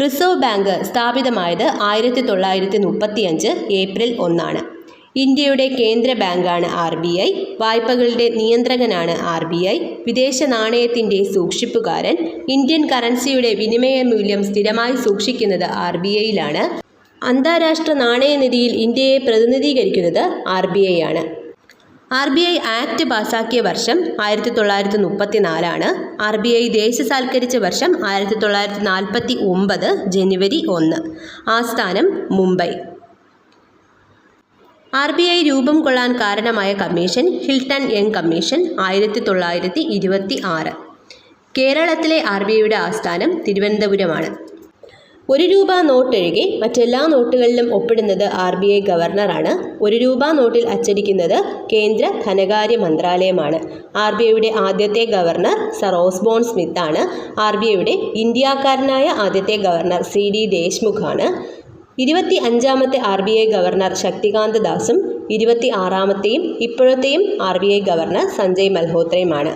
Reserve bank സ്ഥാപിതമായത് 1935 April 1. ഇന്ത്യയുടെ കേന്ദ്ര ബാങ്കാണ് RBI. വായ്പകളുടെ നിയന്ത്രകനാണ് RBI. വിദേശ നാണയത്തിൻ്റെ സൂക്ഷിപ്പുകാരൻ. ഇന്ത്യൻ കറൻസിയുടെ വിനിമയ മൂല്യം സ്ഥിരമായി സൂക്ഷിക്കുന്നത് RBIയിലാണ്. അന്താരാഷ്ട്ര നാണയനിധിയിൽ ഇന്ത്യയെ പ്രതിനിധീകരിക്കുന്നത് RBI ആണ്. RBI ആക്ട് പാസാക്കിയ വർഷം 1934. RBI ദേശസാൽക്കരിച്ച വർഷം 1949 ജനുവരി 1. ആസ്ഥാനം മുംബൈ. RBI രൂപം കൊള്ളാൻ കാരണമായ കമ്മീഷൻ ഹിൽട്ടൺ യങ് കമ്മീഷൻ 1926. കേരളത്തിലെ RBIയുടെ ആസ്ഥാനം തിരുവനന്തപുരമാണ്. 1 രൂപ നോട്ടൊഴികെ മറ്റെല്ലാ നോട്ടുകളിലും ഒപ്പിടുന്നത് RBI ഗവർണറാണ്. 1 രൂപ നോട്ടിൽ അച്ചടിക്കുന്നത് കേന്ദ്ര ധനകാര്യ മന്ത്രാലയമാണ്. RBIയുടെ ആദ്യത്തെ ഗവർണർ സർ ഓസ്ബോൺ സ്മിത്ത് ആണ്. RBIയുടെ ഇന്ത്യക്കാരനായ ആദ്യത്തെ ഗവർണർ CD ദേശ്മുഖ് ആണ്. 25ാമത്തെ RBI ഗവർണർ ശക്തികാന്ത ദാസും 26ാമത്തെയും ഇപ്പോഴത്തെയും RBI ഗവർണർ സഞ്ജയ് മൽഹോത്രയുമാണ്.